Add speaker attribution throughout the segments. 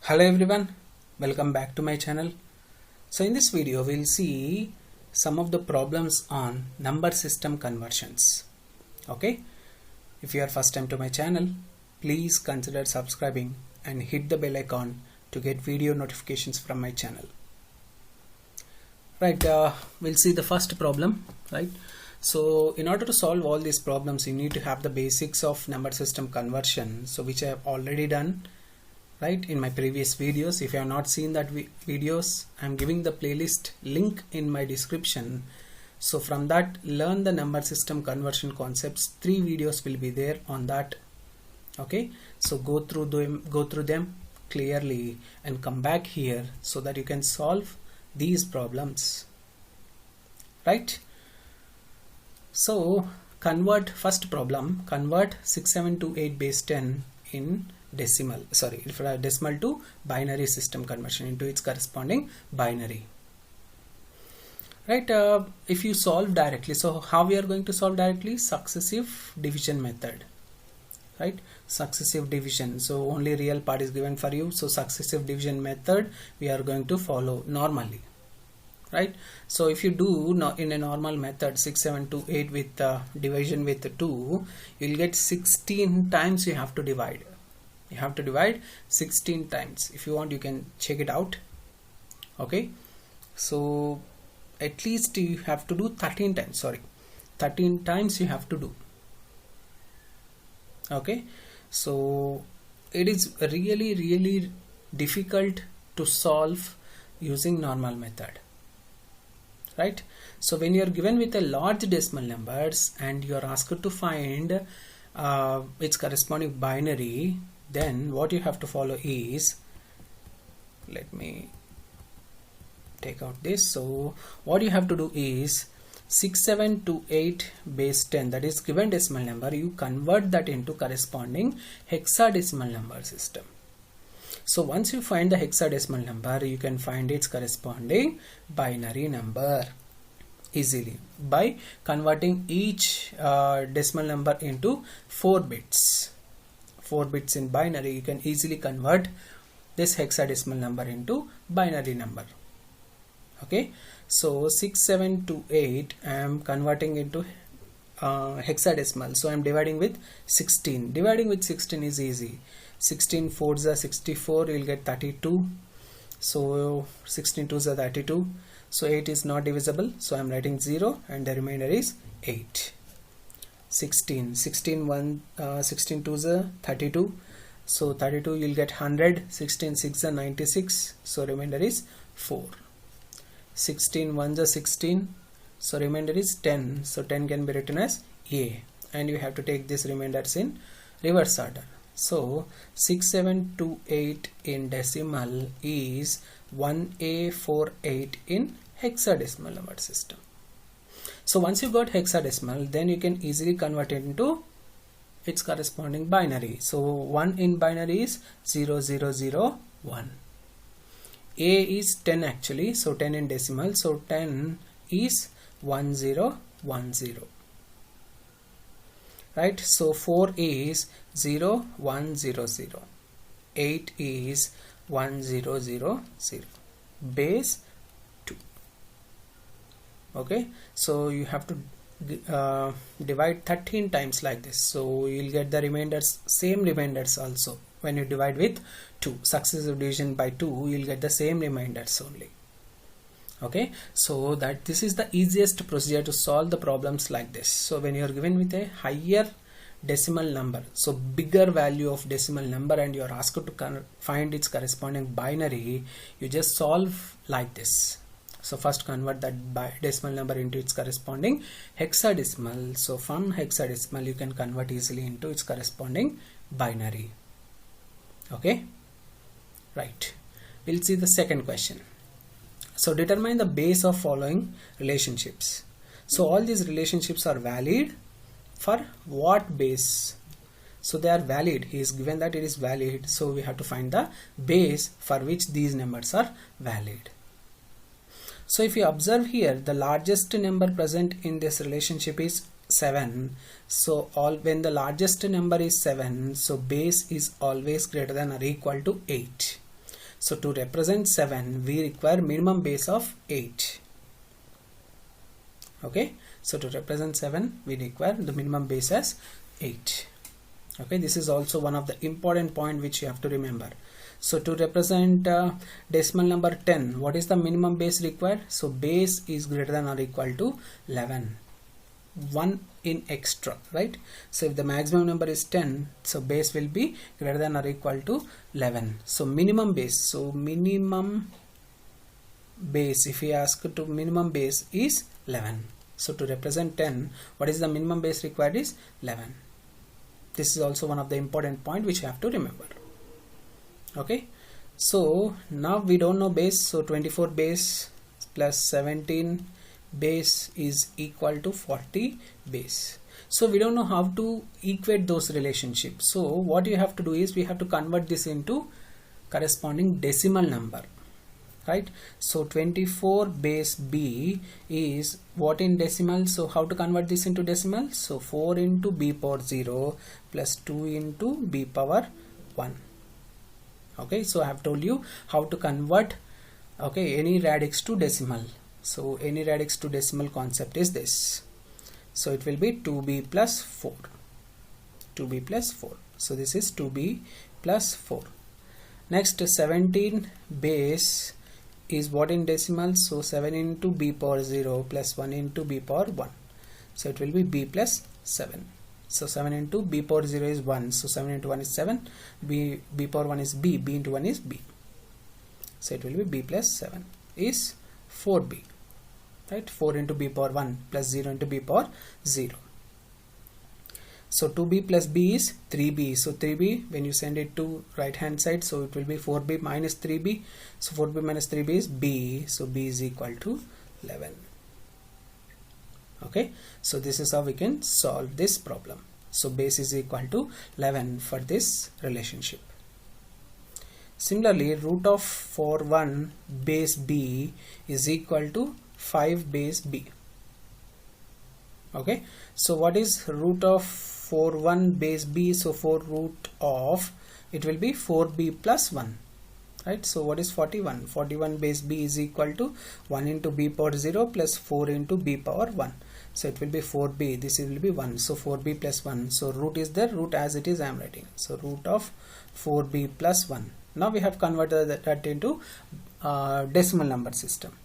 Speaker 1: Hello everyone, welcome back to my channel. So in this video we'll see some of the problems on number system conversions. Okay, if you are first time to my channel, please consider subscribing and hit the bell icon to get video notifications from my channel. Right, we'll see the first problem. Right, so in order to solve all these problems you need to have the basics of number system conversion, so which I have already done right in my previous videos. If you have not seen that videos, I'm giving the playlist link in my description, so from that learn the number system conversion concepts. 3 videos will be there on that. Okay, so go through them clearly and come back here so that you can solve these problems. Right, so first problem, convert 6728 base 10 in decimal to binary system conversion into its corresponding binary. Right, if you solve directly, so how we are going to solve directly? Successive division method. Right, successive division, so only real part is given for you, so successive division method we are going to follow normally. Right, so if you do in a normal method 6728 with division with 2, you will get 16 times you have to divide. You have to divide 16 times. If you want, you can check it out. Okay, so at least you have to do 13 times. 13 times you have to do. Okay, so it is really difficult to solve using normal method. Right, so when you are given with a large decimal numbers and you are asked to find its corresponding binary, then what you have to follow is, let me take out this. So what you have to do is 6728 base 10, that is given decimal number, you convert that into corresponding hexadecimal number system. So once you find the hexadecimal number, you can find its corresponding binary number easily by converting each decimal number into 4 bits. 4 bits in binary, you can easily convert this hexadecimal number into binary number. Okay, so 6728 I am converting into hexadecimal, so I am dividing with 16. Dividing with 16 is easy. 16 4s are 64, you will get 32. So 16 2s are 32. So 8 is not divisible, so I am writing 0 and the remainder is 8. 16 2s are 32, so 32 you will get 100. 16 6 are 96, so remainder is 4. 16 1s are 16, so remainder is 10, so 10 can be written as A, and you have to take this remainders in reverse order. So 6728 in decimal is 1848 in hexadecimal number system. So once you got hexadecimal, then you can easily convert it into its corresponding binary. So 1 in binary is 0001. A is 10 actually, so 10 in decimal, so 10 is 1010. Right, so 4 is 0100. 8 is 1000. Base 2. Okay, so you have to divide 13 times like this, so you will get the remainders, same remainders also. When you divide with 2, successive division by 2, you will get the same remainders only. Okay, so this is the easiest procedure to solve the problems like this. So when you are given with a higher decimal number, so bigger value of decimal number, and you are asked to find its corresponding binary, you just solve like this. So first convert that decimal number into its corresponding hexadecimal. So from hexadecimal you can convert easily into its corresponding binary. Okay, right, we'll see the second question. So determine the base of following relationships. So all these relationships are valid for what base? So they are valid. He is given that it is valid, so we have to find the base for which these numbers are valid. So if you observe here, the largest number present in this relationship is 7. So when the largest number is 7, so base is always greater than or equal to 8. So to represent 7 we require minimum base of 8. Okay, so to represent 7 we require the minimum base as 8. Okay, this is also one of the important point which you have to remember. So to represent decimal number 10, what is the minimum base required? So base is greater than or equal to 11, 1 in extra, right? So if the maximum number is 10, so base will be greater than or equal to 11. So minimum base, so minimum base, if we ask to minimum base is 11. So to represent 10, what is the minimum base required is 11. This is also one of the important point which you have to remember. Okay, so now we don't know base, so 24 base plus 17 base is equal to 40 base. So we don't know how to equate those relationships. So what you have to do is we have to convert this into corresponding decimal number, right? So 24 base b is what in decimal? So how to convert this into decimal? So 4 into b power 0 plus 2 into b power 1. Okay, so I have told you how to convert, okay, any radix to decimal. So any radix to decimal concept is this. So it will be 2b plus 4. 2b plus 4. So this is 2b plus 4. Next 17 base is what in decimal? So 7 into b power 0 plus 1 into b power 1. So it will be b plus 7. So 7 into b power 0 is 1. So 7 into 1 is 7. B power 1 is b. b into 1 is b. So it will be b plus 7 is 4b. Right? 4 into b power 1 plus 0 into b power 0. So 2b plus b is 3b. So 3b, when you send it to right hand side, so it will be 4b minus 3b. So 4b minus 3b is b. So b is equal to 11. Okay, so this is how we can solve this problem. So base is equal to 11 for this relationship. Similarly, root of 41 base b is equal to 5 base b. Okay, so what is root of 41 base b? So for root of, it will be 4b plus 1. Right, so what is 41? 41 base b is equal to 1 into b power 0 plus 4 into b power 1. So it will be 4b, this will be 1. So 4b plus 1. So root is there, root as it is I am writing. So root of 4b plus 1. Now we have converted that into decimal number system.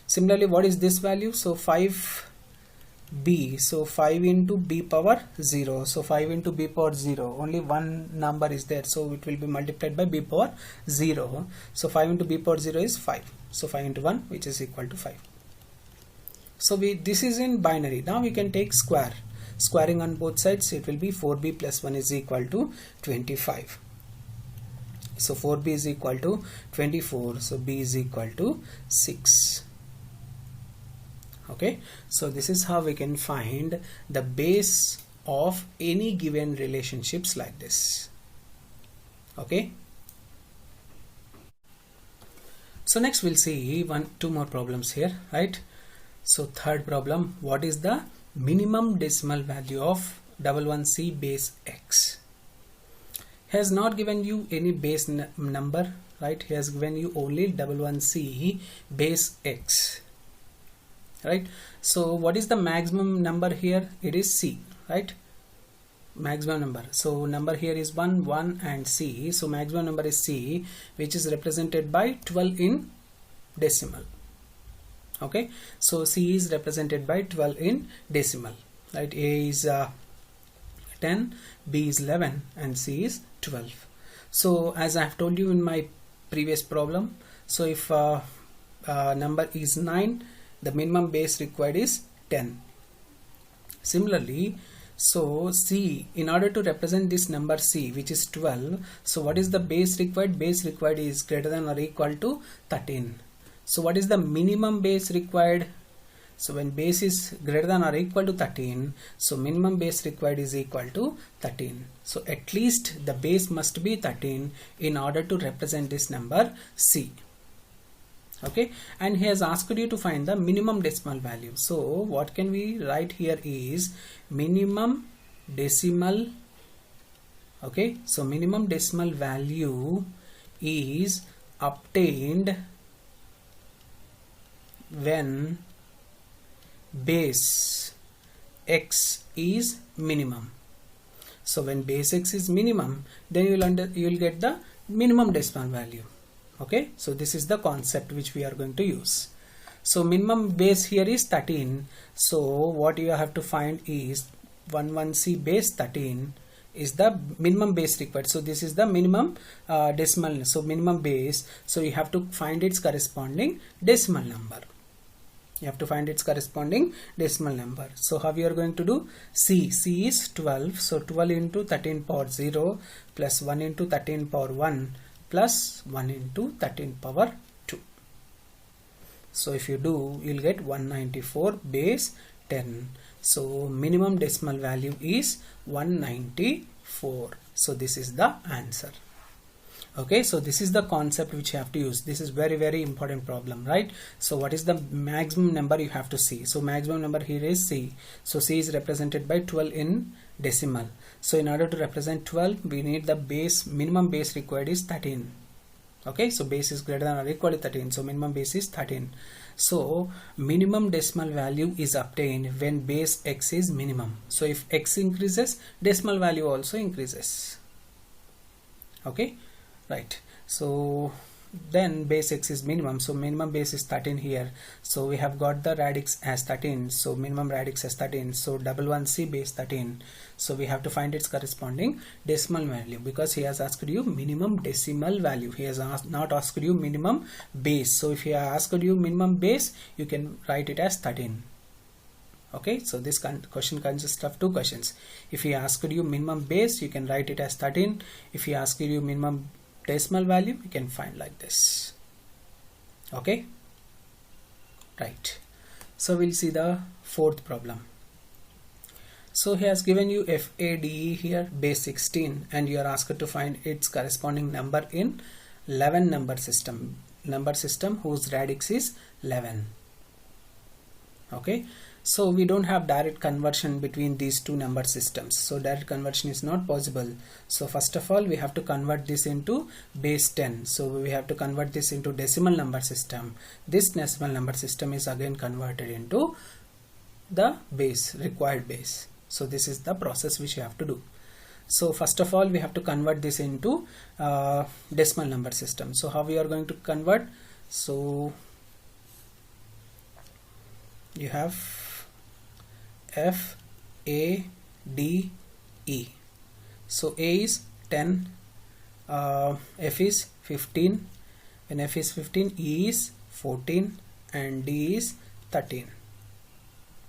Speaker 1: Similarly, what is this value? So 5b, so 5 into b power 0. So 5 into b power 0, only one number is there, so it will be multiplied by b power 0. So 5 into b power 0 is 5. So 5 into 1, which is equal to 5. So this is in binary. Now we can take square. Squaring on both sides, it will be 4b plus 1 is equal to 25. So 4b is equal to 24. So b is equal to 6. Okay, so this is how we can find the base of any given relationships like this. Okay, so next we'll see two more problems here, right? So third problem, what is the minimum decimal value of 11c base x? He has not given you any base number, right? He has given you only 11c base x. Right, so what is the maximum number here? It is c, right? Maximum number. So number here is 1, 1 and c. So maximum number is c, which is represented by 12 in decimal. Okay, so c is represented by 12 in decimal, right? A is 10, b is 11 and c is 12. So as I have told you in my previous problem, so if number is 9, the minimum base required is 10. Similarly, so c, in order to represent this number c, which is 12, so what is the base required? Base required is greater than or equal to 13. So what is the minimum base required? So when base is greater than or equal to 13, so minimum base required is equal to 13. So at least the base must be 13 in order to represent this number c. Okay, and he has asked you to find the minimum decimal value. So what can we write here is minimum decimal. Okay, so minimum decimal value is obtained when base x is minimum. So when base x is minimum, then you will get the minimum decimal value. Okay, so this is the concept which we are going to use. So minimum base here is 13. So what you have to find is 11C base 13 is the minimum base required. So this is the minimum decimal. So minimum base. So you have to find its corresponding decimal number. You have to find its corresponding decimal number. So how we are going to do? C is 12. So 12 into 13 power 0 plus 1 into 13 power 1 plus 1 into 13 power 2. So if you do, you'll get 194 base 10. So minimum decimal value is 194. So this is the answer. Okay, so this is the concept which you have to use. This is very important problem, right? So what is the maximum number you have to see? So maximum number here is C. So C is represented by 12 in decimal. So in order to represent 12, we need the base, minimum base required is 13. Okay, so base is greater than or equal to 13. So minimum base is 13. So minimum decimal value is obtained when base x is minimum. So if x increases, decimal value also increases. Okay, right. So then base x is minimum. So minimum base is 13 here. So we have got the radix as 13. So minimum radix as 13. So 11C base 13. So we have to find its corresponding decimal value, because he has asked you minimum decimal value. He has not asked you minimum base. So if he has asked you minimum base, you can write it as 13. Okay, so this question consists of two questions. If he asked you minimum base, you can write it as 13. If he asked you minimum decimal value, you can find like this. Okay, right. So we'll see the fourth problem. So he has given you FADE here, base 16, and you are asked to find its corresponding number in 11 number system whose radix is 11. Okay, so we don't have direct conversion between these two number systems. So direct conversion is not possible. So first of all, we have to convert this into base 10. So we have to convert this into decimal number system. This decimal number system is again converted into the base, required base. So this is the process which you have to do. So first of all, we have to convert this into decimal number system. So how we are going to convert? So you have F, A, D, E. So A is 10, F is 15, when F is 15, E is 14 and D is 13.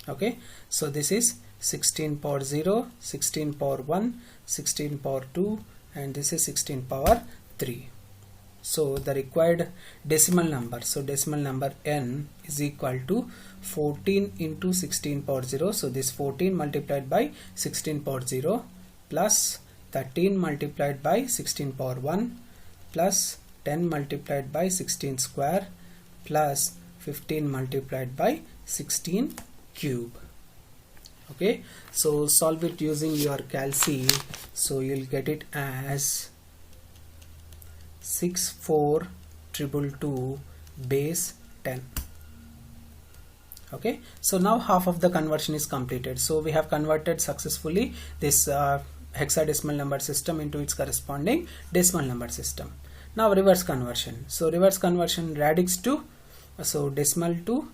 Speaker 1: Okay, so this is 16 power 0, 16 power 1, 16 power 2, and this is 16 power 3. So the required decimal number, so decimal number n is equal to 14 into 16 power 0. So this 14 multiplied by 16 power 0 plus 13 multiplied by 16 power 1 plus 10 multiplied by 16 square plus 15 multiplied by 16 cube. Okay, so solve it using your calci. So you'll get it as 64222 base 10. Okay, so now half of the conversion is completed. So we have converted successfully this hexadecimal number system into its corresponding decimal number system. Now reverse conversion. So reverse conversion, radix to, so decimal to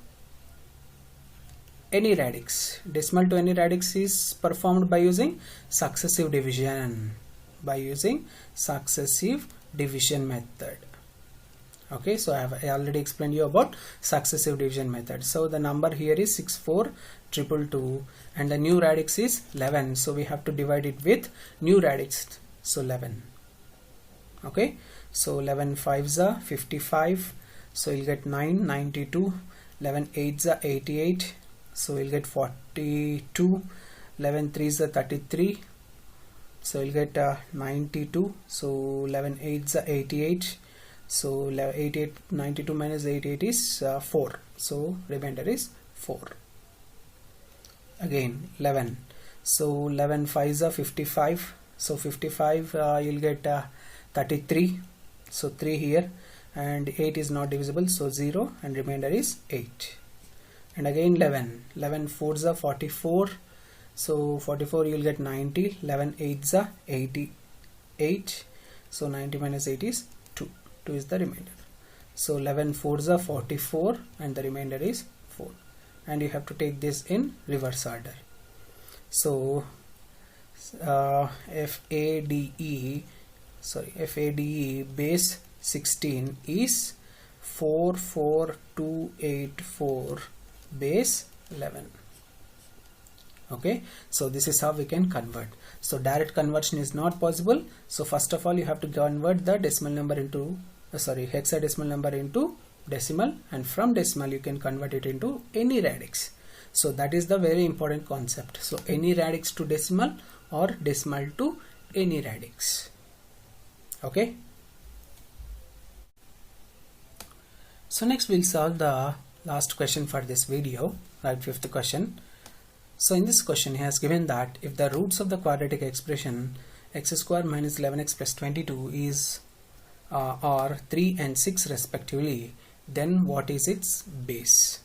Speaker 1: any radix. Decimal to any radix is performed by using successive division. Division method. Okay, so I already explained you about successive division method. So the number here is 64222 and the new radix is 11. So we have to divide it with new radix. So 11. Okay, so 11 5s are 55. So you'll get 9, 92. 11 8s are 88. So you'll get 42. 11 3s are 33. So you'll get 92. So 11 8s are 88. So 88 92 minus 88 is 4. So remainder is 4. Again 11. So 11 5s are 55. So 55 you'll get 33. So 3 here and 8 is not divisible, so 0, and remainder is 8. And again 11 4s are 44, so 44 you will get 90. 11 8s are 88, so 90 minus 8 is 2 is the remainder. So 11 4s are 44 and the remainder is 4, and you have to take this in reverse order. So FADE base 16 is 44284 base 11. Okay, so this is how we can convert. So direct conversion is not possible, so first of all you have to convert the decimal number into hexadecimal number into decimal, and from decimal you can convert it into any radix. So that is the very important concept. So any radix to decimal or decimal to any radix. Okay, so next we'll solve the last question for this video, right, fifth question. So in this question he has given that if the roots of the quadratic expression x square minus 11x plus 22 is are 3 and 6 respectively, then what is its base?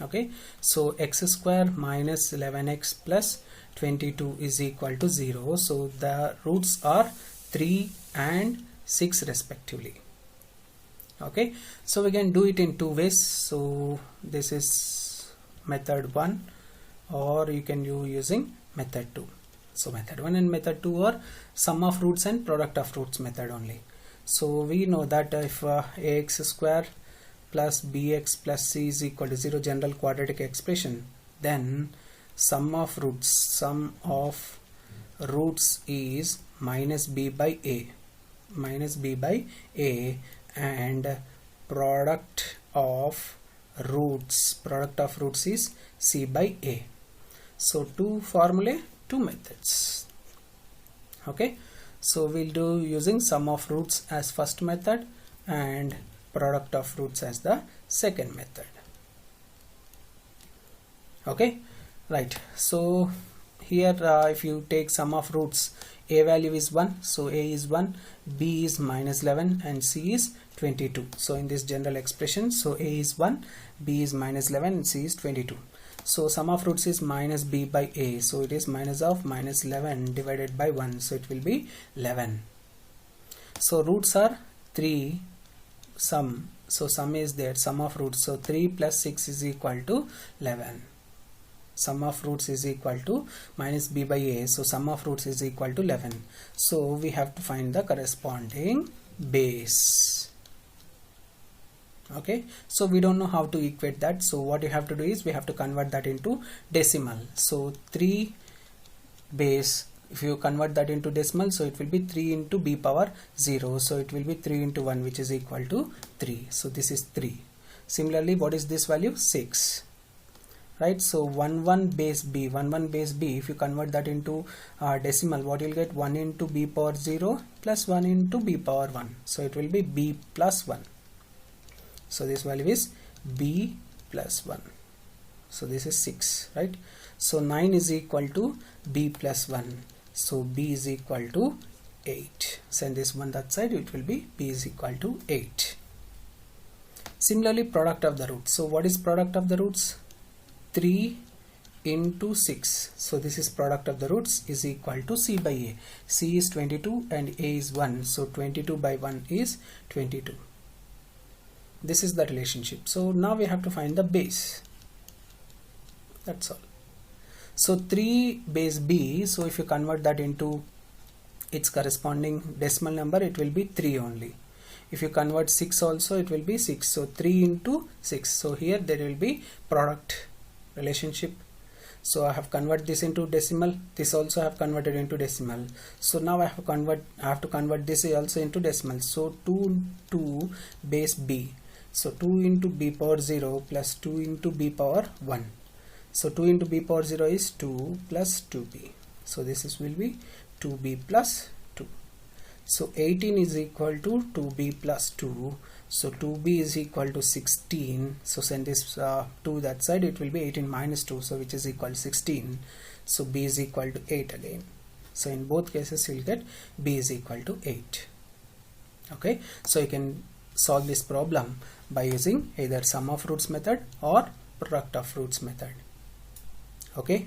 Speaker 1: Okay, so x square minus 11x plus 22 is equal to 0, so the roots are 3 and 6 respectively. Okay, so we can do it in two ways. So this is method 1, or you can do using method 2. So method 1 and method 2 are sum of roots and product of roots method only. So we know that if ax square plus bx plus c is equal to 0, general quadratic expression, then sum of roots is minus b by a, and product of roots is c by a. So two formulae, two methods. Okay, so we'll do using sum of roots as first method and product of roots as the second method. Okay, right, so here if you take sum of roots, a value is 1, so a is 1, b is minus 11 and c is 22. So in this general expression, so a is 1, b is minus 11 and c is 22. So sum of roots is minus b by a, so it is minus of minus 11 divided by 1, so it will be 11. So roots are 3, sum, so sum is there, sum of roots, so 3 plus 6 is equal to 11. Sum of roots is equal to minus b by a, so sum of roots is equal to 11. So we have to find the corresponding base. Okay, so we don't know how to equate that, so what you have to do is we have to convert that into decimal. So 3 base, if you convert that into decimal, so it will be 3 into b power 0, so it will be 3 into 1, which is equal to 3. So this is 3. Similarly, what is this value? 6. Right, so 1 base b, if you convert that into decimal, what you'll get? 1 into b power 0 plus 1 into b power 1, so it will be b plus 1. So this value is b plus 1, so this is 6, right? So 9 is equal to b plus 1, so b is equal to 8. Send this one that side, it will be b is equal to 8. Similarly, product of the roots. So what is product of the roots? 3 into 6, so this is product of the roots is equal to c by a. C is 22 and a is 1, so 22 by 1 is 22. This is the relationship. So now we have to find the base. That's all. So 3 base b, so if you convert that into its corresponding decimal number, it will be 3 only. If you convert 6 also, it will be 6, so 3 into 6. So here there will be product relationship. So I have converted this into decimal, this also I have converted into decimal. So now I have to convert this also into decimal. So 2 into base b, so 2 into b power 0 plus 2 into b power 1. So 2 into b power 0 is 2 plus 2b, so this will be 2b plus 2. So 18 is equal to 2b plus 2, so 2b is equal to 16. So send this 2 that side, it will be 18 minus 2, so which is equal to 16. So b is equal to 8 again. So in both cases you will get b is equal to 8. Okay, so you can solve this problem by using either sum of roots method or product of roots method. Okay.